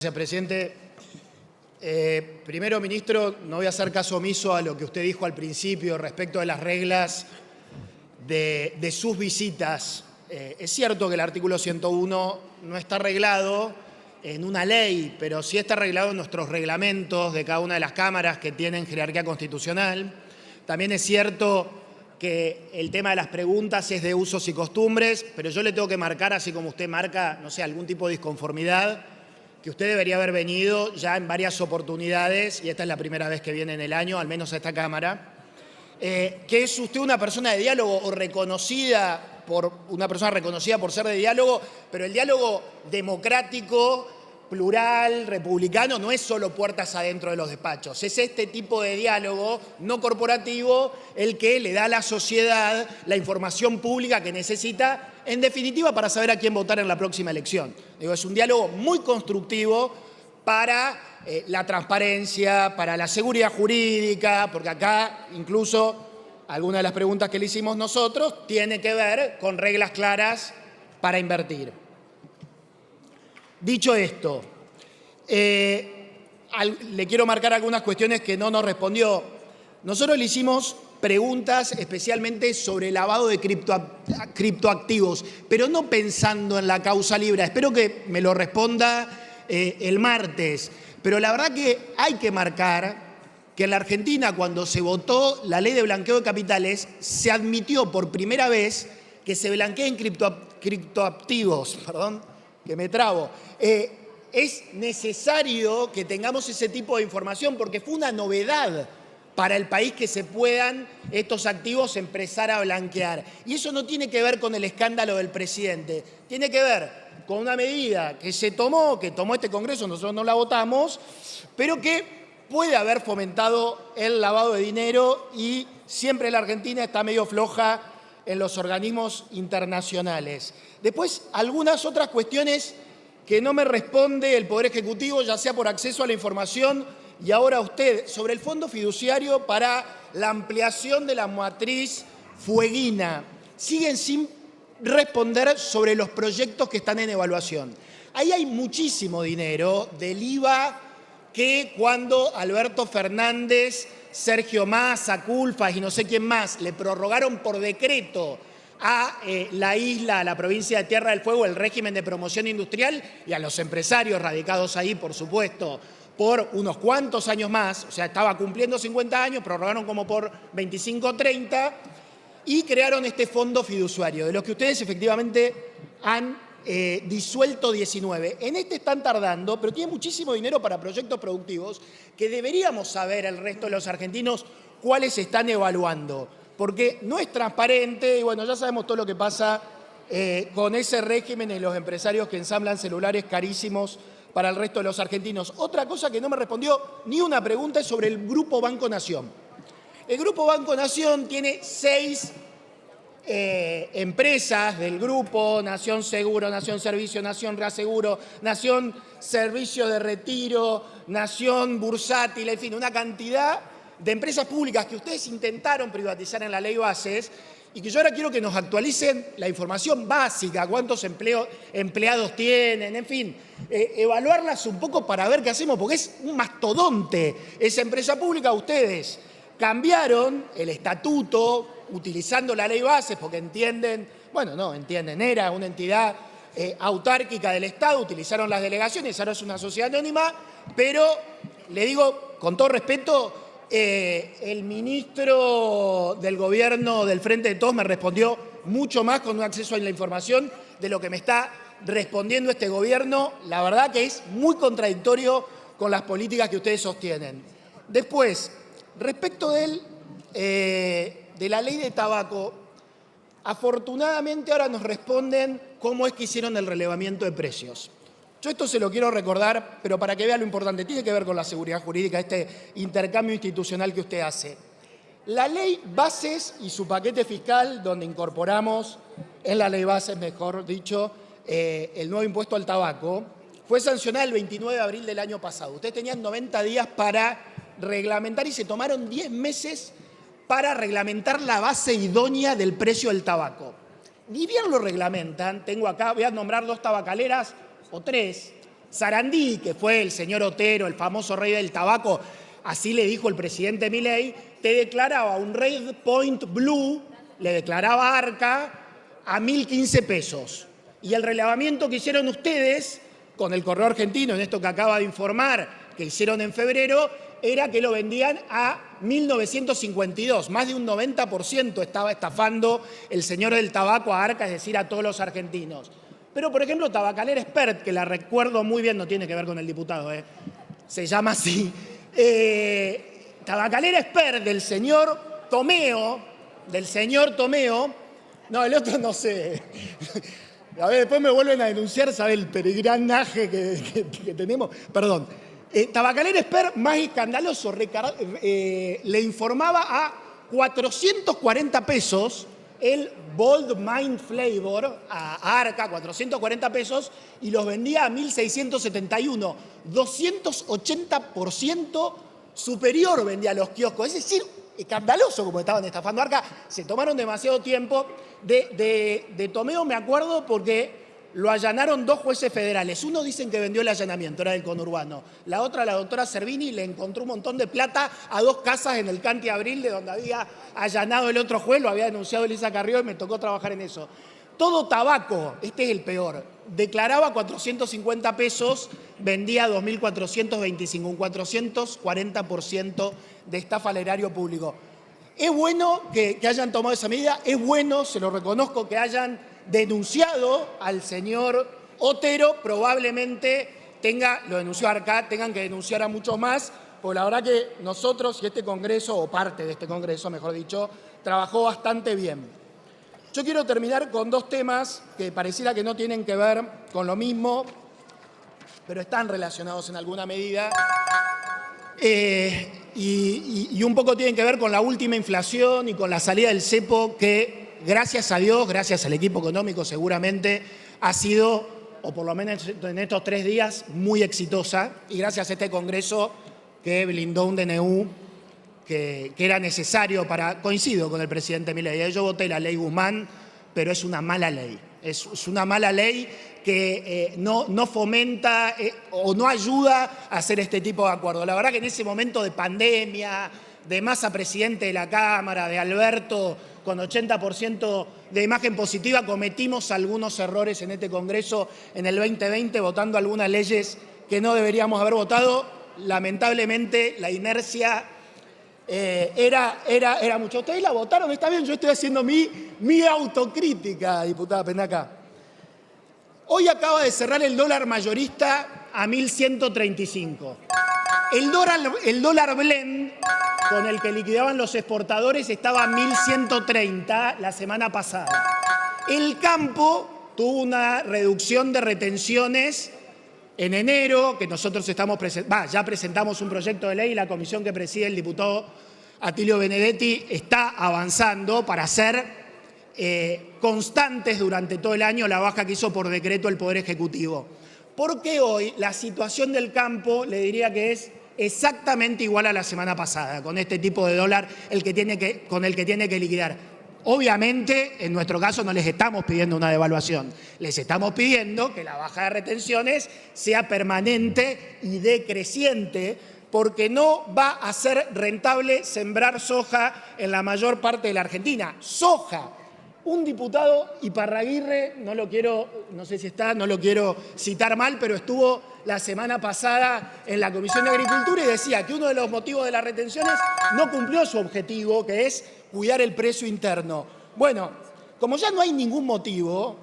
Gracias, presidente. Primero, ministro, no voy a hacer caso omiso a lo que usted dijo al principio respecto de las reglas de sus visitas. Es cierto que el artículo 101 no está arreglado en una ley, pero sí está arreglado en nuestros reglamentos de cada una de las cámaras que tienen jerarquía constitucional. También es cierto que el tema de las preguntas es de usos y costumbres, pero yo le tengo que marcar, así como usted marca, no sé, algún tipo de disconformidad, que usted debería haber venido ya en varias oportunidades, y esta es la primera vez que viene en el año, al menos a esta Cámara, que es usted una persona de diálogo o una persona reconocida por ser de diálogo, pero el diálogo democrático, plural, republicano, no es solo puertas adentro de los despachos, es este tipo de diálogo no corporativo el que le da a la sociedad la información pública que necesita, en definitiva, para saber a quién votar en la próxima elección. Digo, es un diálogo muy constructivo para la transparencia, para la seguridad jurídica, porque acá incluso alguna de las preguntas que le hicimos nosotros tiene que ver con reglas claras para invertir. Dicho esto, le quiero marcar algunas cuestiones que no nos respondió. Nosotros le hicimos preguntas especialmente sobre lavado de criptoactivos, pero no pensando en la causa Libra. Espero que me lo responda el martes. Pero la verdad que hay que marcar que en la Argentina, cuando se votó la ley de blanqueo de capitales, se admitió por primera vez que se blanqueen criptoactivos. Perdón, que me trabo. Es necesario que tengamos ese tipo de información porque fue una novedad para el país que se puedan estos activos empezar a blanquear. Y eso no tiene que ver con el escándalo del presidente, tiene que ver con una medida que que tomó este Congreso, nosotros no la votamos, pero que puede haber fomentado el lavado de dinero y siempre la Argentina está medio floja en los organismos internacionales. Después, algunas otras cuestiones que no me responde el Poder Ejecutivo, ya sea por acceso a la información y ahora usted, sobre el fondo fiduciario para la ampliación de la matriz fueguina. Siguen sin responder sobre los proyectos que están en evaluación. Ahí hay muchísimo dinero del IVA que cuando Alberto Fernández, Sergio Massa, Culfas y no sé quién más le prorrogaron por decreto a la isla, a la provincia de Tierra del Fuego, el régimen de promoción industrial y a los empresarios radicados ahí, por supuesto, por unos cuantos años más, o sea, estaba cumpliendo 50 años, prorrogaron como por 25 o 30 y crearon este fondo fiduciario, de los que ustedes efectivamente han disuelto 19. En este están tardando, pero tiene muchísimo dinero para proyectos productivos que deberíamos saber el resto de los argentinos cuáles están evaluando, porque no es transparente y bueno, ya sabemos todo lo que pasa con ese régimen y los empresarios que ensamblan celulares carísimos para el resto de los argentinos. Otra cosa que no me respondió ni una pregunta es sobre el Grupo Banco Nación. El Grupo Banco Nación tiene 6 empresas del grupo: Nación Seguro, Nación Servicio, Nación Reaseguro, Nación Servicio de Retiro, Nación Bursátil, en fin, una cantidad de empresas públicas que ustedes intentaron privatizar en la ley Bases y que yo ahora quiero que nos actualicen la información básica, cuántos empleados tienen, en fin, evaluarlas un poco para ver qué hacemos, porque es un mastodonte esa empresa pública. Ustedes cambiaron el estatuto utilizando la ley Bases porque era una entidad autárquica del Estado, utilizaron las delegaciones, ahora es una sociedad anónima, pero le digo con todo respeto, el ministro del gobierno del Frente de Todos me respondió mucho más con un acceso a la información de lo que me está respondiendo este gobierno. La verdad que es muy contradictorio con las políticas que ustedes sostienen. Después, respecto de la ley de tabaco, afortunadamente ahora nos responden cómo es que hicieron el relevamiento de precios. Yo esto se lo quiero recordar, pero para que vea lo importante, tiene que ver con la seguridad jurídica, este intercambio institucional que usted hace. La ley Bases y su paquete fiscal, donde incorporamos en la ley Bases, mejor dicho, el nuevo impuesto al tabaco, fue sancionada el 29 de abril del año pasado. Ustedes tenían 90 días para reglamentar y se tomaron 10 meses para reglamentar la base idónea del precio del tabaco. Ni bien lo reglamentan, tengo acá, voy a nombrar 2 tabacaleras o 3, Sarandí, que fue el señor Otero, el famoso rey del tabaco, así le dijo el presidente Milei, te declaraba un Red Point Blue, le declaraba Arca a 1.015 pesos. Y el relevamiento que hicieron ustedes con el correo argentino, en esto que acaba de informar, que hicieron en febrero, era que lo vendían a 1.952. Más de un 90% estaba estafando el señor del tabaco a Arca, es decir, a todos los argentinos. Pero, por ejemplo, Tabacalera Expert, que la recuerdo muy bien, no tiene que ver con el diputado, se llama así. Tabacalera Expert del señor Tomeo, no, el otro no sé. A ver, después me vuelven a denunciar, ¿sabe el peregrinaje que tenemos? Perdón. Tabacalera Expert, más escandaloso, le informaba a 440 pesos el Bold Mind Flavor a Arca, 440 pesos, y los vendía a 1.671, 280% superior vendía a los kioscos. Es decir, escandaloso como estaban estafando a Arca. Se tomaron demasiado tiempo. De Tomeo me acuerdo porque lo allanaron 2 jueces federales. Uno dicen que vendió el allanamiento, era del conurbano. La otra, la doctora Servini, le encontró un montón de plata a 2 casas en el Canti Abril, de donde había allanado el otro juez, lo había denunciado Elisa Carrió y me tocó trabajar en eso. Todo tabaco, este es el peor, declaraba 450 pesos, vendía 2.425, un 440% de estafa al erario público. Es bueno que hayan tomado esa medida, es bueno, se lo reconozco, que hayan denunciado al señor Otero, probablemente lo denunció Arca, tengan que denunciar a muchos más, porque la verdad que nosotros y este Congreso, o parte de este Congreso, mejor dicho, trabajó bastante bien. Yo quiero terminar con 2 temas que pareciera que no tienen que ver con lo mismo, pero están relacionados en alguna medida. Y un poco tienen que ver con la última inflación y con la salida del cepo que, gracias a Dios, gracias al equipo económico seguramente, ha sido, o por lo menos en estos 3 días, muy exitosa. Y gracias a este Congreso que blindó un DNU que era necesario coincido con el presidente Milei. Yo voté la ley Guzmán, pero es una mala ley. Es una mala ley que no fomenta o no ayuda a hacer este tipo de acuerdos. La verdad que en ese momento de pandemia, de Massa presidente de la Cámara, de Alberto con 80% de imagen positiva, cometimos algunos errores en este Congreso en el 2020, votando algunas leyes que no deberíamos haber votado. Lamentablemente, la inercia era mucho. Ustedes la votaron, está bien, yo estoy haciendo mi autocrítica, diputada Pendaca. Hoy acaba de cerrar el dólar mayorista a 1.135. El dólar blend, con el que liquidaban los exportadores, estaba a 1.130 la semana pasada. El campo tuvo una reducción de retenciones en enero, que nosotros ya presentamos un proyecto de ley y la comisión que preside el diputado Atilio Benedetti está avanzando para hacer constantes durante todo el año la baja que hizo por decreto el Poder Ejecutivo. Porque hoy la situación del campo, le diría que es exactamente igual a la semana pasada, con este tipo de dólar con el que tiene que liquidar. Obviamente, en nuestro caso no les estamos pidiendo una devaluación, les estamos pidiendo que la baja de retenciones sea permanente y decreciente, porque no va a ser rentable sembrar soja en la mayor parte de la Argentina. Soja. Un diputado, Iparraguirre, no sé si está, no lo quiero citar mal, pero estuvo la semana pasada en la Comisión de Agricultura y decía que uno de los motivos de las retenciones no cumplió su objetivo, que es cuidar el precio interno. Bueno, como ya no hay ningún motivo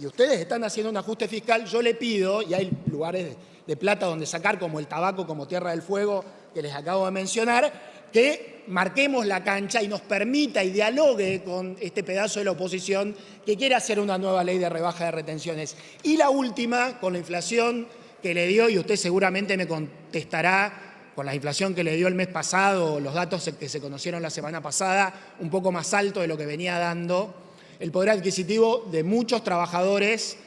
y ustedes están haciendo un ajuste fiscal, yo le pido, y hay lugares de plata donde sacar, como el tabaco, como Tierra del Fuego, que les acabo de mencionar, que marquemos la cancha y nos permita y dialogue con este pedazo de la oposición que quiere hacer una nueva ley de rebaja de retenciones. Y la última, con la inflación que le dio, y usted seguramente me contestará, con la inflación que le dio el mes pasado, los datos que se conocieron la semana pasada, un poco más alto de lo que venía dando, el poder adquisitivo de muchos trabajadores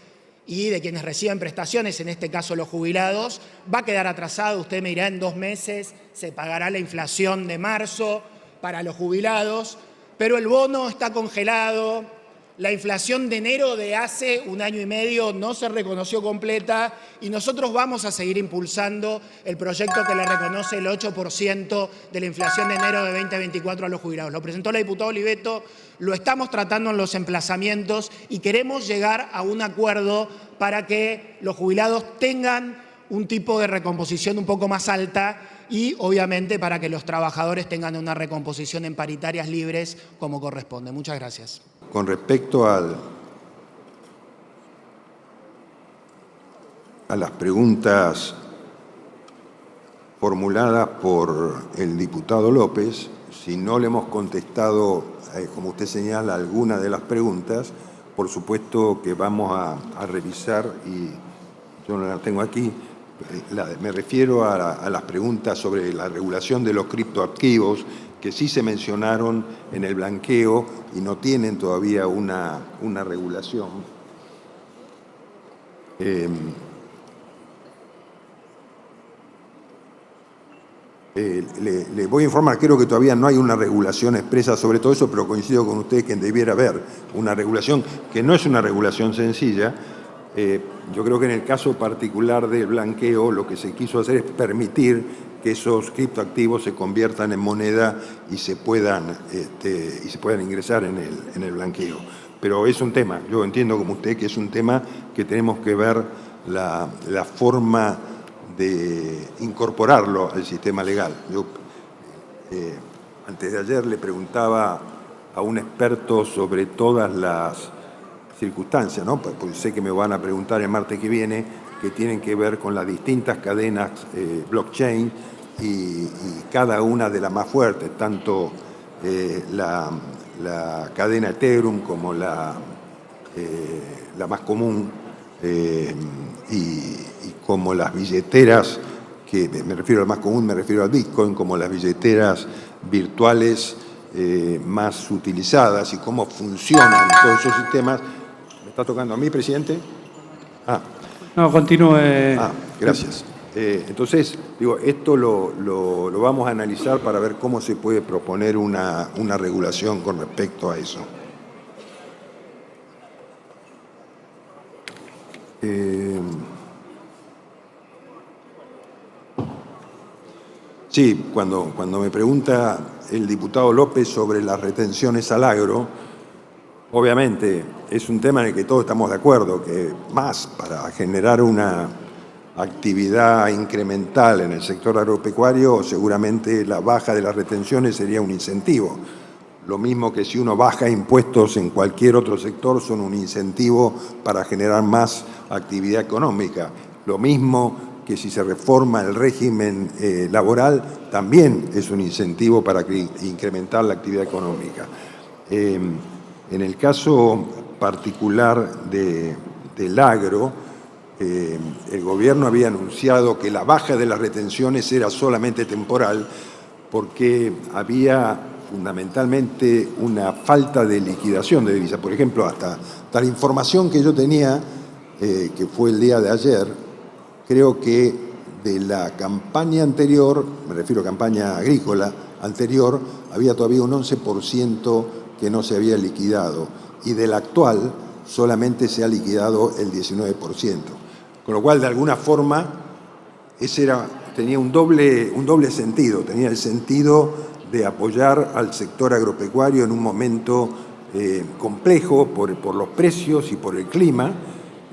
y de quienes reciben prestaciones, en este caso los jubilados, va a quedar atrasado. Usted me dirá, en 2 meses se pagará la inflación de marzo para los jubilados, pero el bono está congelado, La inflación de enero de hace un año y medio no se reconoció completa y nosotros vamos a seguir impulsando el proyecto que le reconoce el 8% de la inflación de enero de 2024 a los jubilados. Lo presentó la diputada Oliveto, lo estamos tratando en los emplazamientos y queremos llegar a un acuerdo para que los jubilados tengan un tipo de recomposición un poco más alta y, obviamente, para que los trabajadores tengan una recomposición en paritarias libres como corresponde. Muchas gracias. Con respecto a las preguntas formuladas por el diputado López, si no le hemos contestado, como usted señala, alguna de las preguntas, por supuesto que vamos a revisar, y yo no las tengo aquí, me refiero a las preguntas sobre la regulación de los criptoactivos, que sí se mencionaron en el blanqueo y no tienen todavía una regulación. Le voy a informar, creo que todavía no hay una regulación expresa sobre todo eso, pero coincido con usted que debiera haber una regulación, que no es una regulación sencilla. Yo creo que en el caso particular del blanqueo lo que se quiso hacer es permitir que esos criptoactivos se conviertan en moneda y se puedan ingresar en el blanqueo. Pero es un tema, yo entiendo como usted que es un tema que tenemos que ver la forma de incorporarlo al sistema legal. Yo antes de ayer le preguntaba a un experto sobre todas las circunstancias, ¿no? Porque sé que me van a preguntar el martes que viene, que tienen que ver con las distintas cadenas blockchain y cada una de las más fuertes, tanto la cadena Ethereum como la más común y como las billeteras, que me refiero al más común, me refiero al Bitcoin, como las billeteras virtuales más utilizadas y cómo funcionan todos esos sistemas. ¿Me está tocando a mí, presidente? No, continúe. Gracias. Entonces, digo, esto lo vamos a analizar para ver cómo se puede proponer una regulación con respecto a eso. Sí, cuando me pregunta el diputado López sobre las retenciones al agro, obviamente es un tema en el que todos estamos de acuerdo, que más para generar una actividad incremental en el sector agropecuario, seguramente la baja de las retenciones sería un incentivo. Lo mismo que si uno baja impuestos en cualquier otro sector, son un incentivo para generar más actividad económica. Lo mismo que si se reforma el régimen laboral, también es un incentivo para incrementar la actividad económica. En el caso particular del agro, el gobierno había anunciado que la baja de las retenciones era solamente temporal porque había fundamentalmente una falta de liquidación de divisas. Por ejemplo, hasta la información que yo tenía, que fue el día de ayer, creo que de la campaña anterior, me refiero a campaña agrícola anterior, había todavía un 11% que no se había liquidado y de la actual solamente se ha liquidado el 19%. Con lo cual, de alguna forma, tenía un doble sentido. Tenía el sentido de apoyar al sector agropecuario en un momento complejo por los precios y por el clima,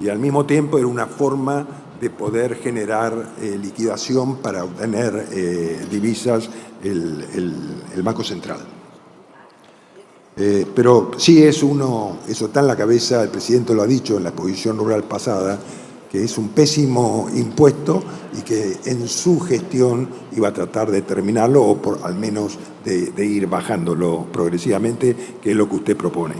y al mismo tiempo era una forma de poder generar liquidación para obtener divisas el Banco Central. Pero sí eso está en la cabeza, el presidente lo ha dicho en la exposición rural pasada, que es un pésimo impuesto y que en su gestión iba a tratar de terminarlo o al menos de ir bajándolo progresivamente, que es lo que usted propone.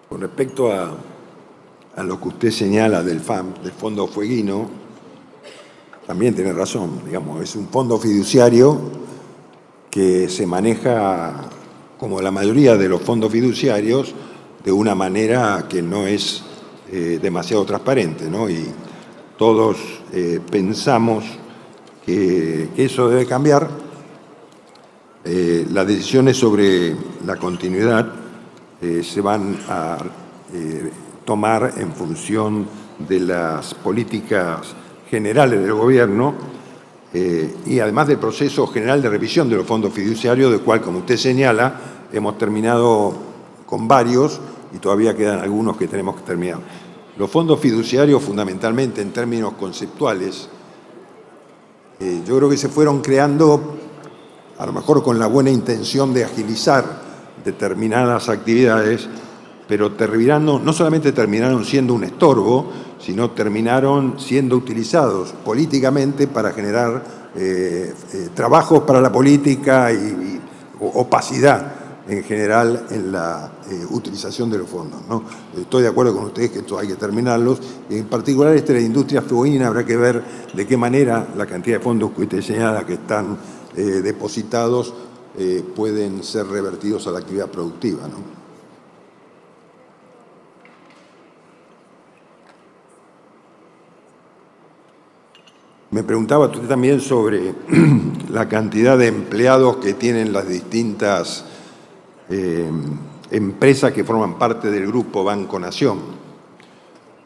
Con respecto a lo que usted señala del FAM, del Fondo Fueguino, también tiene razón, digamos, es un fondo fiduciario que se maneja, como la mayoría de los fondos fiduciarios, de una manera que no es demasiado transparente, ¿no? Y todos pensamos que eso debe cambiar. Las decisiones sobre la continuidad se van a tomar en función de las políticas generales del gobierno y además del proceso general de revisión de los fondos fiduciarios, del cual, como usted señala, hemos terminado con varios y todavía quedan algunos que tenemos que terminar. Los fondos fiduciarios, fundamentalmente en términos conceptuales, yo creo que se fueron creando a lo mejor con la buena intención de agilizar determinadas actividades, pero no solamente terminaron siendo un estorbo, sino terminaron siendo utilizados políticamente para generar trabajos para la política y opacidad en general en la utilización de los fondos, ¿no? Estoy de acuerdo con ustedes que esto hay que terminarlos. En particular, de la industria femenina habrá que ver de qué manera la cantidad de fondos que usted señala que están depositados pueden ser revertidos a la actividad productiva, ¿no? Me preguntaba usted también sobre la cantidad de empleados que tienen las distintas empresas que forman parte del Grupo Banco Nación.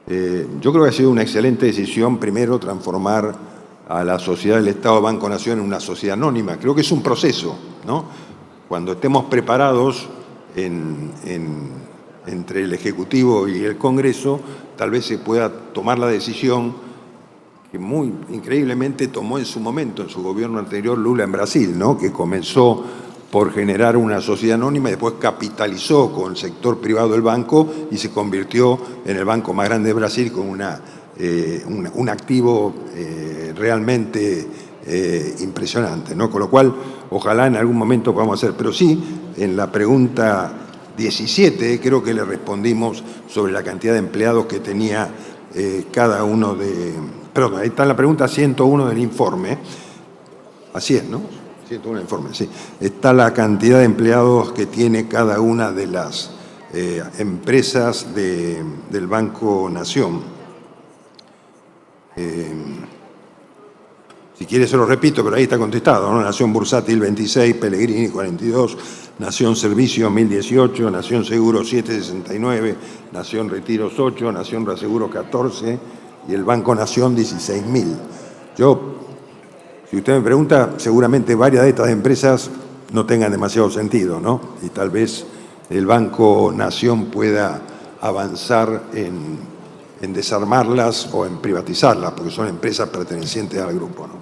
Yo creo que ha sido una excelente decisión, primero, transformar a la sociedad del Estado Banco Nación en una sociedad anónima. Creo que es un proceso, ¿no? Cuando estemos preparados entre el Ejecutivo y el Congreso, tal vez se pueda tomar la decisión que muy increíblemente tomó en su momento, en su gobierno anterior, Lula en Brasil, ¿no? Que comenzó por generar una sociedad anónima y después capitalizó con el sector privado del banco y se convirtió en el banco más grande de Brasil con un activo realmente impresionante, ¿no? Con lo cual, ojalá en algún momento podamos hacer. Pero sí, en la pregunta 17 creo que le respondimos sobre la cantidad de empleados que tenía cada uno de... Perdón, ahí está en la pregunta 101 del informe. Así es, ¿no? 101 del informe, sí. Está la cantidad de empleados que tiene cada una de las empresas del Banco Nación. Si quiere se lo repito, pero ahí está contestado, ¿no? Nación Bursátil 26, Pellegrini 42, Nación Servicios 1018, Nación Seguros 769, Nación Retiros 8, Nación Reaseguros 14 y el Banco Nación 16.000. Si usted me pregunta, seguramente varias de estas empresas no tengan demasiado sentido, ¿no? Y tal vez el Banco Nación pueda avanzar en desarmarlas o en privatizarlas, porque son empresas pertenecientes al grupo, ¿no?